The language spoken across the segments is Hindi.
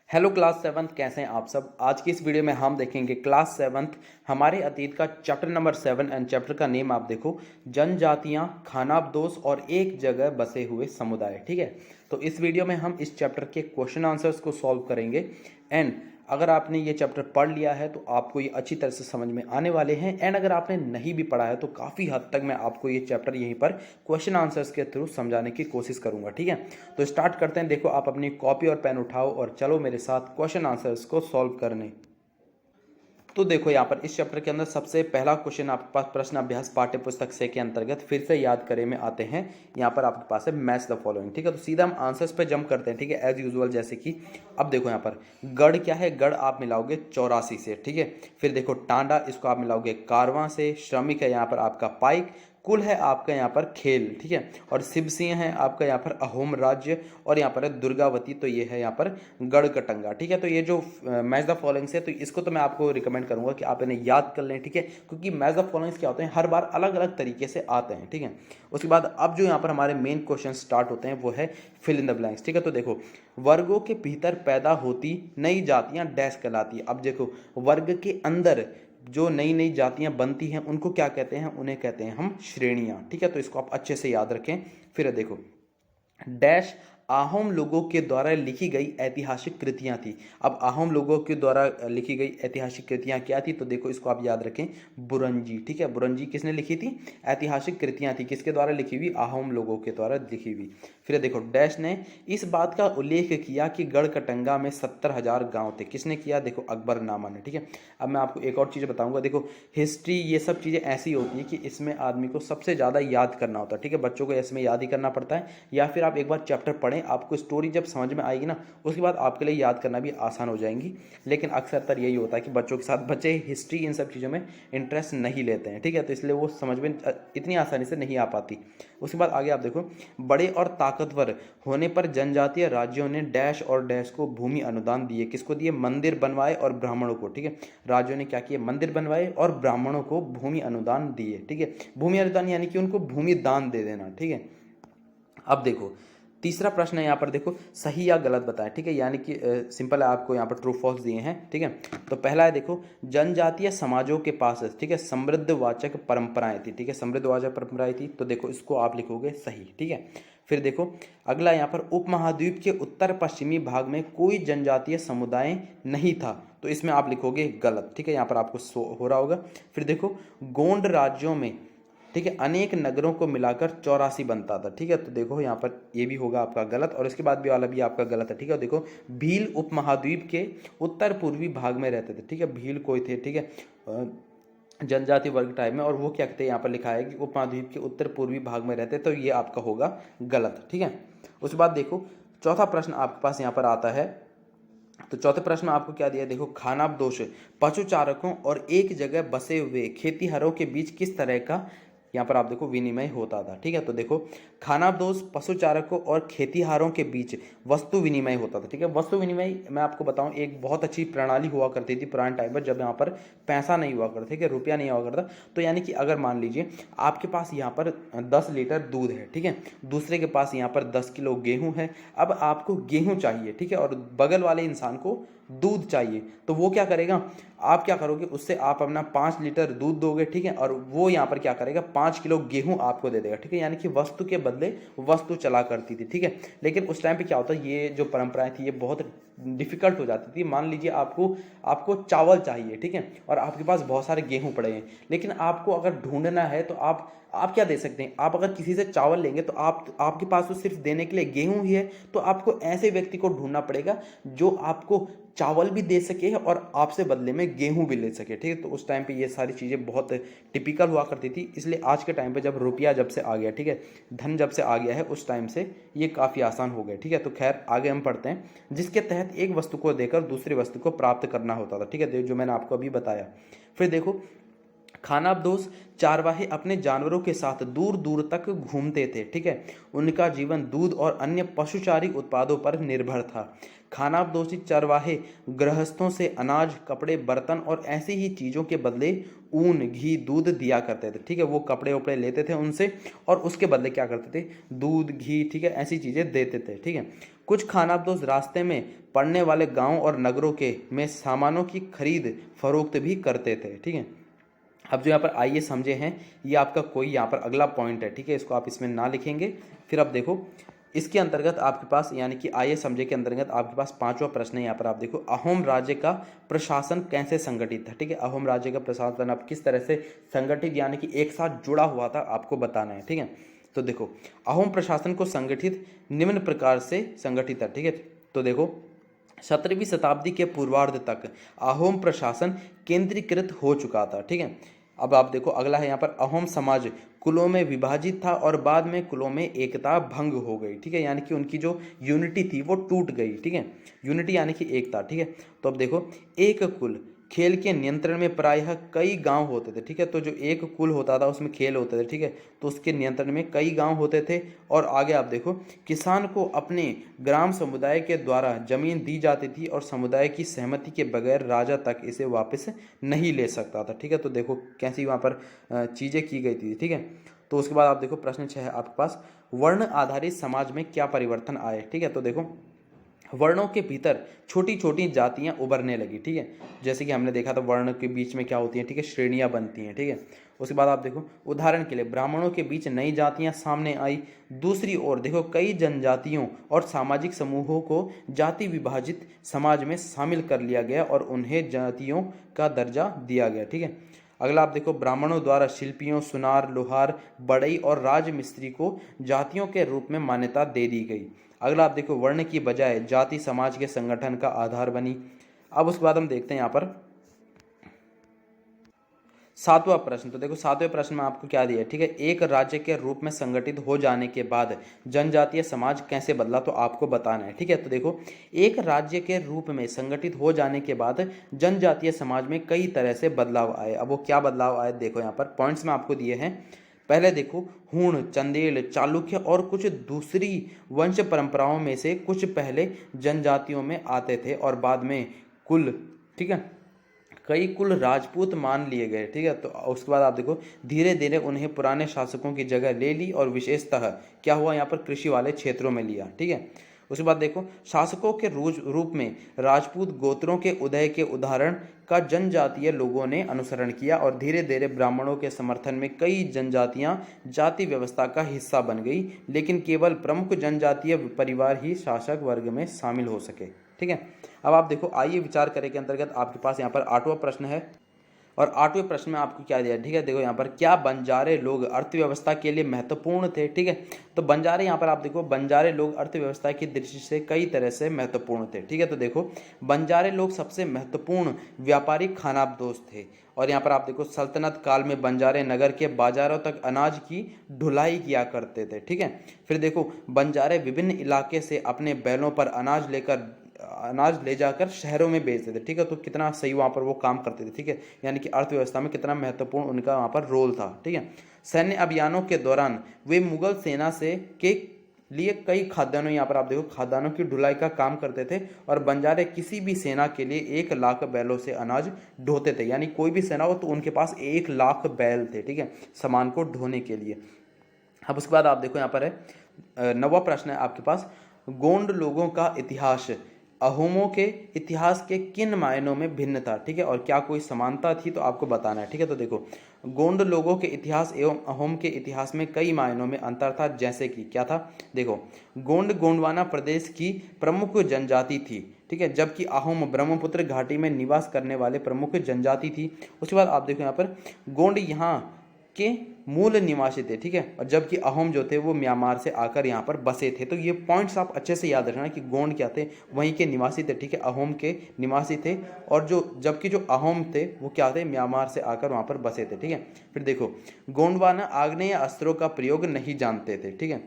हेलो क्लास सेवन्थ, कैसे हैं आप सब। आज की इस वीडियो में हम देखेंगे क्लास सेवन्थ हमारे अतीत का चैप्टर नंबर 7 एंड चैप्टर का नेम आप देखो, जनजातियां, खानाबदोश और एक जगह बसे हुए समुदाय। ठीक है, तो इस वीडियो में हम इस चैप्टर के क्वेश्चन आंसर्स को सॉल्व करेंगे। एंड अगर आपने ये चैप्टर पढ़ लिया है तो आपको ये अच्छी तरह से समझ में आने वाले हैं। एंड अगर आपने नहीं भी पढ़ा है तो काफ़ी हद तक मैं आपको ये चैप्टर यहीं पर क्वेश्चन आंसर्स के थ्रू समझाने की कोशिश करूंगा। ठीक है, तो स्टार्ट करते हैं। देखो, आप अपनी कॉपी और पेन उठाओ और चलो मेरे साथ क्वेश्चन आंसर्स को सॉल्व करने। तो देखो, यहाँ पर इस चैप्टर के अंदर सबसे पहला क्वेश्चन आपके पास प्रश्न अभ्यास पाठ्य पुस्तक से के अंतर्गत फिर से याद करें में आते हैं। यहाँ पर आपके पास है मैच द फॉलोइंग। ठीक है, तो सीधा हम आंसर्स पे जंप करते हैं। ठीक है, एज यूजुअल जैसे कि अब देखो यहाँ पर गढ़ क्या है, गढ़ आप मिलाओगे 84 से। ठीक है, फिर देखो टांडा, इसको आप मिलाओगे कारवां से। श्रमिक है यहाँ पर आपका पाइक। कुल है आपका यहाँ पर खेल। ठीक है, और शिवसिंह है आपका यहाँ पर अहोम राज्य। और यहाँ पर है दुर्गावती, तो ये है यहाँ पर गढ़कटंगा। ठीक है, तो ये जो मैच द फॉलोइंग से, तो इसको तो मैं आपको रिकमेंड करूंगा कि आप इन्हें याद कर लें। ठीक है, क्योंकि मैच द फॉलोइंग्स क्या होते हैं, हर बार अलग अलग तरीके से आते हैं। ठीक है, उसके बाद अब जो यहाँ पर हमारे मेन क्वेश्चन स्टार्ट होते हैं वो है फिल इन द ब्लैंक्स। ठीक है, तो देखो वर्गों के भीतर पैदा होती नई जातियां डैश कहलाती है। अब देखो वर्ग के अंदर जो नई नई जातियां बनती हैं उनको क्या कहते हैं, उन्हें कहते हैं हम श्रेणियां। ठीक है, तो इसको आप अच्छे से याद रखें। फिर देखो डैश आहोम लोगों के द्वारा लिखी गई ऐतिहासिक कृतियां थी। अब आहोम लोगों के द्वारा लिखी गई ऐतिहासिक कृतियां क्या थी, तो देखो इसको आप याद रखें, बुरंजी। ठीक है, बुरंजी किसने लिखी थी, ऐतिहासिक कृतियां थी, किसके द्वारा लिखी हुई, आहोम लोगों के द्वारा लिखी हुई। फिर देखो डैश ने इस बात का उल्लेख किया कि गढ़कटंगा में 70,000 गांव थे। किसने किया, देखो अकबरनामा ने। ठीक है, अब मैं आपको एक और चीज़ बताऊंगा। देखो हिस्ट्री ये सब चीज़ें ऐसी होती है कि इसमें आदमी को सबसे ज़्यादा याद करना होता है। ठीक है, बच्चों को इसमें याद ही करना पड़ता है, या फिर आप एक बार चैप्टर पढ़ें, आपको स्टोरी जब समझ में आएगी ना उसके बाद आपके लिए याद करना भी आसान हो जाएंगी। लेकिन अक्सर यही होता है कि बच्चों के साथ बच्चे हिस्ट्री इन सब चीज़ों में इंटरेस्ट नहीं लेते हैं। ठीक है, तो इसलिए वो समझ में इतनी आसानी से नहीं आ पाती। उसके बाद आगे आप देखो, बड़े और ताकतवर होने पर जनजातीय राज्यों ने डैश और डैश को भूमि अनुदान दिए। किसको दिए, मंदिर बनवाए और ब्राह्मणों को। ठीक है, राज्यों ने क्या किया, मंदिर बनवाए और ब्राह्मणों को भूमि अनुदान दिए। ठीक है, भूमि अनुदान यानी कि उनको भूमि दान दे देना। ठीक है, अब देखो तीसरा प्रश्न है यहाँ पर, देखो सही या गलत बताएं। ठीक है, यानी कि सिंपल है, आपको यहाँ पर ट्रू फॉल्स दिए हैं। ठीक है, तो पहला है देखो, जनजातीय समाजों के पास, ठीक है, समृद्धवाचक परंपराएं थी। ठीक है, समृद्धवाचक परंपराएं थी, तो देखो इसको आप लिखोगे सही। ठीक है, फिर देखो अगला यहाँ पर, उपमहाद्वीप के उत्तर पश्चिमी भाग में कोई जनजातीय समुदाय नहीं था, तो इसमें आप लिखोगे गलत। ठीक है, यहाँ पर आपको हो रहा होगा। फिर देखो गोंड राज्यों में, ठीक है, अनेक नगरों को मिलाकर 84 बनता था। ठीक है, तो देखो यहाँ पर ये भी होगा आपका गलत, और इसके बाद भी वाला भी आपका गलत है। ठीक है, देखो भील उपमहाद्वीप के उत्तर पूर्वी भाग में रहते थे। ठीक है, भील कोई थे, ठीक है, जनजाति वर्ग टाइप में, और वो क्या कहते हैं, यहाँ पर लिखा है कि उपमहाद्वीप के उत्तर पूर्वी भाग में रहते, तो ये आपका होगा गलत। ठीक है, उसके बाद देखो चौथा प्रश्न आपके पास यहाँ पर आता है। तो चौथे प्रश्न में आपको क्या दिया, देखो खानाबदोश पशुचारकों और एक जगह बसे हुए खेतीहरों के बीच किस तरह का यहाँ पर आप देखो विनिमय होता था। ठीक है, तो देखो खानाबदोश पशुचारकों और खेतीहारों के बीच वस्तु विनिमय होता था। ठीक है, वस्तु विनिमय मैं आपको बताऊं एक बहुत अच्छी प्रणाली हुआ करती थी पुराने टाइम पर, जब यहाँ पर पैसा नहीं हुआ करता, ठीक है, रुपया नहीं हुआ करता। तो यानी कि अगर मान लीजिए आपके पास यहाँ पर 10 लीटर दूध है, ठीक है, दूसरे के पास यहाँ पर 10 किलो गेहूं है। अब आपको गेहूं चाहिए, ठीक है, और बगल वाले इंसान को दूध चाहिए, तो वो क्या करेगा, आप क्या करोगे, उससे आप अपना 5 लीटर दूध दोगे। ठीक है, और वो यहाँ पर क्या करेगा, 5 किलो गेहूं आपको दे देगा। ठीक है, यानी कि वस्तु के बदले वस्तु चला करती थी। ठीक है, लेकिन उस टाइम पे क्या होता है, ये जो परंपराएं थी ये बहुत डिफिकल्ट हो जाती थी। मान लीजिए आपको आपको चावल चाहिए, ठीक है, और आपके पास बहुत सारे गेहूं पड़े हैं, लेकिन आपको अगर ढूंढना है तो आप क्या दे सकते हैं, आप अगर किसी से चावल लेंगे तो आपके पास तो सिर्फ देने के लिए गेहूं ही है, तो आपको ऐसे व्यक्ति को ढूंढना पड़ेगा जो आपको चावल भी दे सके और आपसे बदले में गेहूं भी ले सके। ठीक है, तो उस टाइम पे ये सारी चीज़ें बहुत टिपिकल हुआ करती थी। इसलिए आज के टाइम पे जब रुपया जब से आ गया, ठीक है, धन जब से आ गया है, उस टाइम से ये काफ़ी आसान हो गया। ठीक है, तो खैर आगे हम पढ़ते हैं, जिसके तहत एक वस्तु को देकर दूसरी वस्तु को प्राप्त करना होता था। ठीक है, जो मैंने आपको अभी बताया। फिर देखो खानाबदोश चारवाहे अपने जानवरों के साथ दूर दूर तक घूमते थे, ठीक है। उनका जीवन दूध और अन्य पशुचारी उत्पादों पर निर्भर था। खानाबदोशी चरवाहे गृहस्थों से अनाज, कपड़े, बर्तन और ऐसी ही चीज़ों के बदले ऊन, घी, दूध दिया करते थे, ठीक है। वो कपड़े वपड़े लेते थे उनसे और उसके बदले क्या करते थे, दूध, घी, ठीक है, ऐसी चीज़ें देते थे, ठीक है। कुछ खानाबदोश रास्ते में पड़ने वाले गांव और नगरों के में सामानों की खरीद फरोख्त भी करते थे, ठीक है। अब जो यहाँ पर आइए समझे हैं, ये आपका कोई यहाँ पर अगला पॉइंट है, ठीक है। इसको आप इसमें ना लिखेंगे। फिर अब देखो इसके अंतर्गत आपके पास यानी कि आइए समझे के अंतर्गत आपके पास पांचवा प्रश्न है। यहाँ पर आप देखो अहोम राज्य का प्रशासन कैसे संगठित था, ठीक है। अहोम राज्य का प्रशासन अब किस तरह से संगठित यानी कि एक साथ जुड़ा हुआ था, आपको बताना है, ठीक है। तो देखो अहोम प्रशासन को संगठित निम्न प्रकार से संगठित था, ठीक है। तो देखो 17वीं शताब्दी के पूर्वार्ध तक अहोम प्रशासन केंद्रीकृत हो चुका था, ठीक है। अब आप देखो अगला है यहाँ पर अहोम समाज कुलों में विभाजित था और बाद में कुलों में एकता भंग हो गई, ठीक है। यानी कि उनकी जो यूनिटी थी वो टूट गई, ठीक है। यूनिटी यानी कि एकता, ठीक है। तो अब देखो एक कुल खेल के नियंत्रण में प्रायः कई गांव होते थे, ठीक है। तो जो एक कुल होता था उसमें खेल होते थे, ठीक है। तो उसके नियंत्रण में कई गांव होते थे। और आगे आप देखो किसान को अपने ग्राम समुदाय के द्वारा जमीन दी जाती थी और समुदाय की सहमति के बगैर राजा तक इसे वापस नहीं ले सकता था, ठीक है। तो देखो कैसी वहाँ पर चीज़ें की गई थी, ठीक है। तो उसके बाद आप देखो प्रश्न 6 है आपके पास, वर्ण आधारित समाज में क्या परिवर्तन आए, ठीक है। तो देखो वर्णों के भीतर छोटी छोटी जातियां उभरने लगी, ठीक है। जैसे कि हमने देखा था वर्ण के बीच में क्या होती हैं, ठीक है, श्रेणियां बनती हैं, ठीक है। उसके बाद आप देखो उदाहरण के लिए ब्राह्मणों के बीच नई जातियां सामने आई। दूसरी ओर देखो कई जनजातियों और सामाजिक समूहों को जाति विभाजित समाज में शामिल कर लिया गया और उन्हें जातियों का दर्जा दिया गया, ठीक है। अगला आप देखो ब्राह्मणों द्वारा शिल्पियों, सुनार, लोहार, बढ़ई और राजमिस्त्री को जातियों के रूप में मान्यता दे दी गई। अगला आप देखो वर्ण की बजाय जाति समाज के संगठन का आधार बनी। अब उसके बाद हम देखते हैं यहाँ पर सातवां प्रश्न। तो देखो सातवें प्रश्न में आपको क्या दिया है, ठीक है। एक राज्य के रूप में संगठित हो जाने के बाद जनजातीय समाज कैसे बदला, तो आपको बताना है, ठीक है। तो देखो एक राज्य के रूप में संगठित हो जाने के बाद जनजातीय समाज में कई तरह से बदलाव आए। अब वो क्या बदलाव आए देखो यहाँ पर पॉइंट्स में आपको दिए हैं। पहले देखो हूण, चंदेल, चालुक्य और कुछ दूसरी वंश परंपराओं में से कुछ पहले जनजातियों में आते थे और बाद में कुल, ठीक है, कई कुल राजपूत मान लिए गए, ठीक है। तो उसके बाद आप देखो धीरे धीरे उन्हें पुराने शासकों की जगह ले ली और विशेषतः क्या हुआ यहाँ पर कृषि वाले क्षेत्रों में लिया, ठीक है। उसके बाद देखो शासकों के रूप में राजपूत गोत्रों के उदय के उदाहरण का जनजातीय लोगों ने अनुसरण किया और धीरे धीरे ब्राह्मणों के समर्थन में कई जनजातियां जाति व्यवस्था का हिस्सा बन गई, लेकिन केवल प्रमुख जनजातीय परिवार ही शासक वर्ग में शामिल हो सके, ठीक है। अब आप देखो आइए विचार करें के अंतर्गत आपके पास यहाँ पर आठवां प्रश्न है और आठवें प्रश्न में आपको क्या दिया है, ठीक है। देखो यहाँ पर क्या बंजारे लोग अर्थव्यवस्था के लिए महत्वपूर्ण थे, ठीक है। तो बंजारे यहाँ पर आप देखो बंजारे लोग अर्थव्यवस्था की दृष्टि से कई तरह से महत्वपूर्ण थे, ठीक है। तो देखो बंजारे लोग सबसे महत्वपूर्ण व्यापारी खानाबदोश थे और यहाँ पर आप देखो सल्तनत काल में बंजारे नगर के बाजारों तक अनाज की ढुलाई किया करते थे, ठीक है। फिर देखो बंजारे विभिन्न इलाके से अपने बैलों पर अनाज ले जाकर शहरों में बेचते थे, ठीक है। तो कितना सही वहाँ पर वो काम करते थे, ठीक है। यानी कि अर्थव्यवस्था में कितना महत्वपूर्ण उनका वहाँ पर रोल था, ठीक है। सैन्य अभियानों के दौरान वे मुगल सेना से के लिए कई खाद्यान्नों, यहाँ पर आप देखो खाद्यान्नों की ढुलाई का काम करते थे और बंजारे किसी भी सेना के लिए 1 लाख बैलों से अनाज ढोते थे। यानी कोई भी सेना हो तो उनके पास 1 लाख बैल थे, ठीक है, सामान को ढोने के लिए। अब उसके बाद आप देखो यहाँ पर है नवा प्रश्न है आपके पास, गोंड लोगों का इतिहास अहोमों के इतिहास के किन मायनों में भिन्न था, ठीक है, और क्या कोई समानता थी, तो आपको बताना है, ठीक है। तो देखो गोंड लोगों के इतिहास एवं अहोम के इतिहास में कई मायनों में अंतर था, जैसे कि क्या था, देखो गोंड गोंडवाना प्रदेश की प्रमुख जनजाति थी, ठीक है, जबकि अहोम ब्रह्मपुत्र घाटी में निवास करने वाले प्रमुख जनजाति थी। उसके बाद आप देखो यहाँ पर गोंड यहाँ के मूल निवासी थे, ठीक है, और जबकि अहोम जो थे वो म्यांमार से आकर यहाँ पर बसे थे। तो ये पॉइंट्स आप अच्छे से याद रखना कि गोंड क्या थे, वहीं के निवासी थे, ठीक है, अहोम के निवासी थे, और जबकि जो अहोम थे वो क्या थे, म्यांमार से आकर वहाँ पर बसे थे, ठीक है। फिर देखो गोंडवाना आग्नेय अस्त्रों का प्रयोग नहीं जानते थे, ठीक है।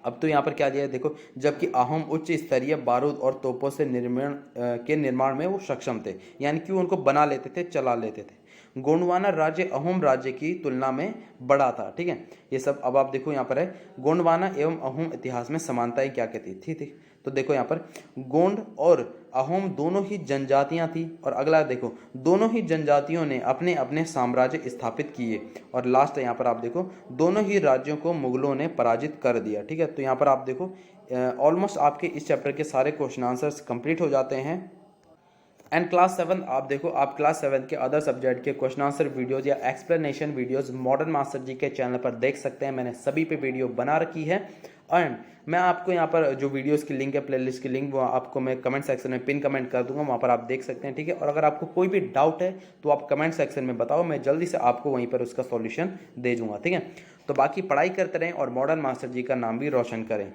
अब तो यहाँ पर क्या दिया है देखो, जबकि अहोम उच्च स्तरीय बारूद और तोपों से निर्माण में वो सक्षम थे, यानी कि उनको बना लेते थे, चला लेते थे। गोंडवाना राज्य अहोम राज्य की तुलना में बड़ा था। ठीक है, ये सब अब आप देखो यहाँ पर है गोंडवाना एवं अहोम इतिहास में समानताएं क्या कहती थी। ठीक, तो देखो यहाँ पर गोंड और अहोम दोनों ही जनजातियां थी। और अगला देखो दोनों ही जनजातियों ने अपने अपने साम्राज्य स्थापित किए। और लास्ट यहाँ पर आप देखो दोनों ही राज्यों को मुगलों ने पराजित कर दिया। ठीक है, तो यहाँ पर आप देखो ऑलमोस्ट आपके इस चैप्टर के सारे क्वेश्चन आंसर्स कंप्लीट हो जाते हैं। एंड क्लास 7 आप देखो, आप क्लास 7 के अदर सब्जेक्ट के क्वेश्चन आंसर वीडियोज या एक्सप्लेनेशन वीडियोज मॉडर्न मास्टर जी के चैनल पर देख सकते हैं। मैंने सभी पे वीडियो बना रखी है। एंड मैं आपको यहाँ पर जो वीडियोस की लिंक है, प्लेलिस्ट की लिंक, वो आपको मैं कमेंट सेक्शन में पिन कमेंट कर दूंगा, वहाँ पर आप देख सकते हैं। ठीक है, और अगर आपको कोई भी डाउट है तो आप कमेंट सेक्शन में बताओ, मैं जल्दी से आपको वहीं पर उसका सॉल्यूशन दे दूंगा। ठीक है, तो बाकी पढ़ाई करते रहें और मॉडर्न मास्टर जी का नाम भी रोशन करें।